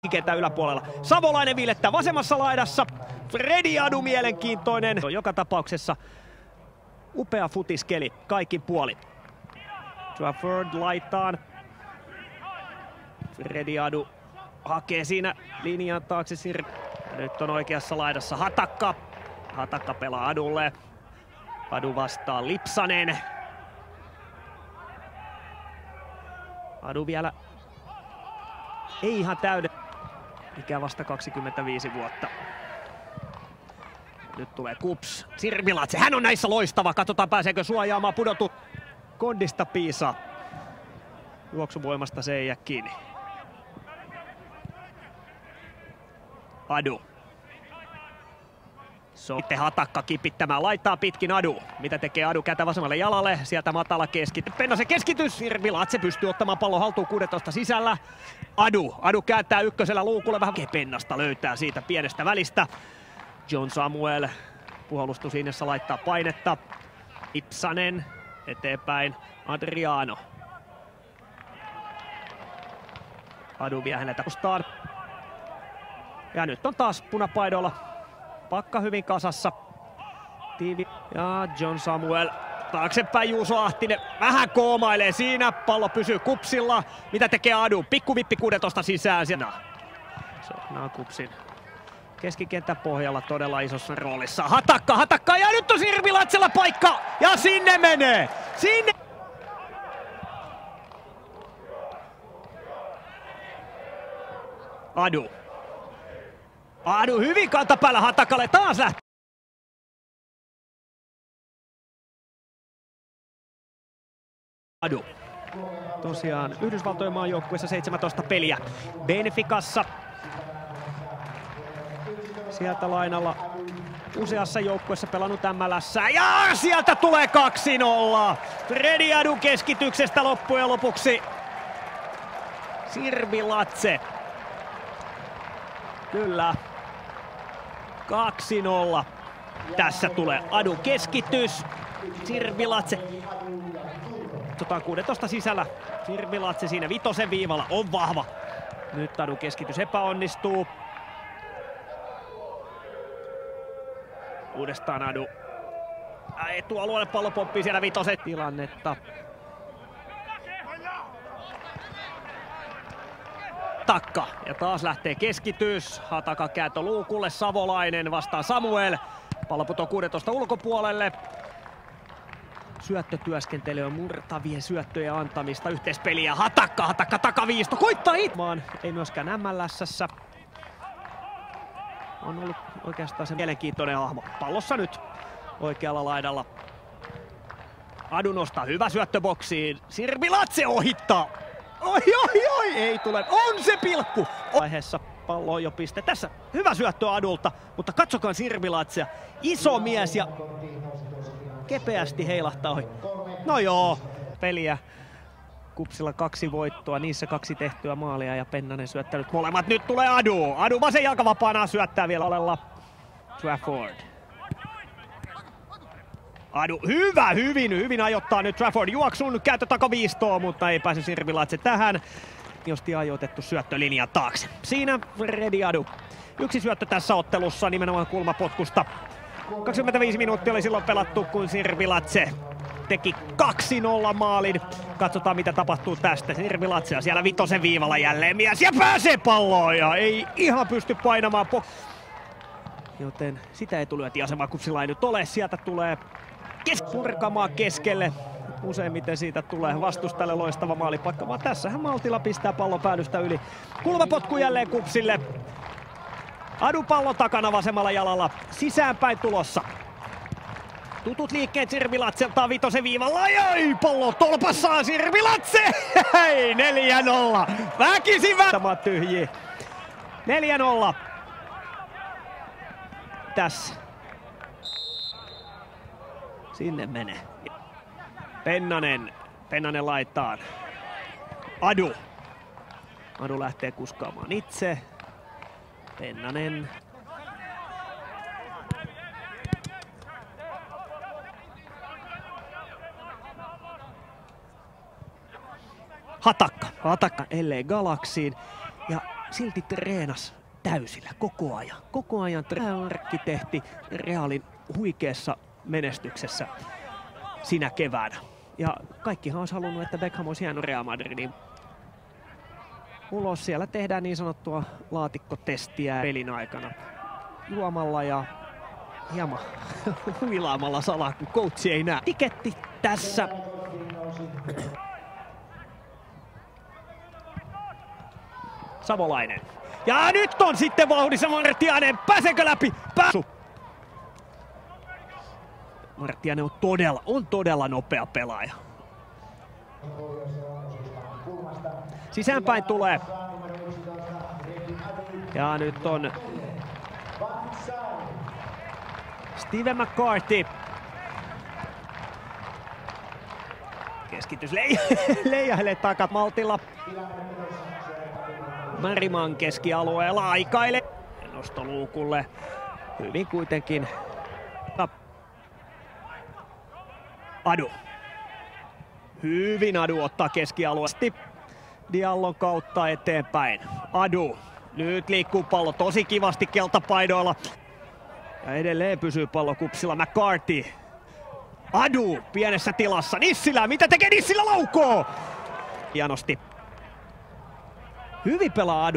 kentän yläpuolella. Savolainen viilettää vasemmassa laidassa. Fredi Adu mielenkiintoinen. Joka tapauksessa upea futiskeli kaikin puolin. Trafford laitaan. Fredi Adu hakee siinä linjan taakse. Nyt on oikeassa laidassa Hatakka. Hatakka pelaa Adulle. Adu vastaa Lipsanen. Adu vielä ei ihan täyden. Ikä vasta 25 vuotta. Nyt tulee Kups. Sirvilatse, hän on näissä loistava. Katsotaan pääseekö suojaamaan pudotu. Kondista piisaa. Juoksuvoimasta se ei jää kiinni. Adu. Sitten Hatakka kipittämään, laittaa pitkin Adu. Mitä tekee Adu? Kääntää vasemmalle jalalle, sieltä matala keskitys. Pennasen keskitys, Sirvilatse pystyy ottamaan pallon haltuun 16 sisällä. Adu kääntää ykkösellä luukulle, vähän Pennasta löytää siitä pienestä välistä. John Samuel puolustuslinjassa laittaa painetta. Ipsanen eteenpäin, Adriano. Adu vie häneltä vastaan. Ja nyt on taas punapaidolla. Pakka hyvin kasassa. Tiivi. Ja John Samuel taaksepäin, Juuso Ahtinen vähän koomailee siinä. Pallo pysyy Kupsilla. Mitä tekee Adu? Pikkuvippi 16 sisään. Se on Kupsin keskikentän pohjalla todella isossa roolissa. Hatakka ja nyt on Sirvilatsella paikka. Ja sinne menee. Sinne. Adu hyvin kantapäällä Hatakalle, taas lähtee. Adu. Tosiaan Yhdysvaltojen maajoukkueessa 17 peliä. Benficassa. Sieltä lainalla useassa joukkueessa pelannut ML:ssä. Ja sieltä tulee 2-0. Fredi Adun keskityksestä loppujen lopuksi Sirvilatse. Kyllä. 2-0. Tässä tulee Adu keskitys. Sirvilatse. Katsotaan 16 sisällä. Sirvilatse siinä vitosen viivalla on vahva. Nyt Adu keskitys epäonnistuu. Uudestaan Adu. Etualueelle pallo pomppii siellä vitosen tilannetta. Hatakka. Ja taas lähtee keskitys. Hatakan kääntö luukulle. Savolainen vastaan Samuel. Pallo putoo 16 ulkopuolelle. Syöttötyöskentelyä, murtavien syöttöjen antamista, yhteispeliä. Hatakka takaviisto. Koittaa itmaan. Ei myöskään ML:ssä. On ollut oikeastaan se mielenkiintoinen hahmo. Pallossa nyt oikealla laidalla. Adu nostaa, hyvä syöttö boksiin. Sirvilatse ohittaa. Oi, ei tule. On se pilkku! Vaiheessa pallo on jo piste. Tässä hyvä syöttö Adulta, mutta katsokaa Sirvilatsea. Iso mies ja kepeästi heilahtaa ohi. No joo, peliä. Kupsilla 2 voittoa, niissä 2 tehtyä maalia ja Pennanen syöttänyt molemmat. Nyt tulee Adu. Adu vasen jalka vapaana syöttää vielä olella Trafford. Adu hyvin ajoittaa nyt Trafford juoksun, kääntö takaviistoon, mutta ei pääse Sirvilatse tähän. Josti ajoitettu syöttö linjan taakse. Siinä Fredi Adu. 1 syöttö tässä ottelussa nimenomaan kulmapotkusta. 25 minuuttia oli silloin pelattu, kun Sirvilatse teki 2-0 maalin. Katsotaan mitä tapahtuu tästä. Sirvilatse siellä vitosen viivalla jälleen mies ja pääsee palloon ja ei ihan pysty painamaan. Joten sitä etulyöntiasemaa Kupsilla ei nyt ole. Sieltä tulee purkamaan keskelle. Useimmiten siitä tulee vastustajalle loistava maalipaikka, vaan tässähän Maltila pistää pallon päädystä yli. Kulmapotku jälleen Kupsille. Adu pallo takana vasemmalla jalalla. Sisäänpäin tulossa. Tutut liikkeet Sirvilatselta vitosen viivalla. Jai, pallo tolpassaan Sirvilatse! Hei, 4-0. Väkisin tämä tyhjiä. 4-0. Tässä. Sinne menee. Pennanen laittaa. Adu lähtee kuskaamaan itse. Pennanen. Hatakka LA Galaxyin. Ja silti treenas täysillä koko ajan. Koko ajan arkkitehti Realin huikeassa menestyksessä sinä keväänä. Ja kaikkihan olisi halunnut, että Beckham olisi jäänyt Real Madridin ulos. Siellä tehdään niin sanottua laatikkotestiä pelin aikana juomalla ja hieman huilaamalla salaa, kun coachi ei näe. Tiketti tässä. Savolainen. Ja nyt on sitten vauhdissa Marttianen. Pääseekö läpi? Marttianen on todella nopea pelaaja. Sisäänpäin tulee. Ja nyt on Steven McCarthy. Keskitys leijailee takat maltilla. Merriman keskialueella aikailee. Nostoluukulle. Hyvin kuitenkin. Adu. Hyvin Adu ottaa keskialueesti. Diallon kautta eteenpäin. Adu. Nyt liikkuu pallo tosi kivasti keltapaidoilla. Ja edelleen pysyy pallo kupsilla McCarthy. Adu pienessä tilassa. Nissilä, mitä tekee Nissilä, laukoo? Hienosti. Hyvin pelaa Adu.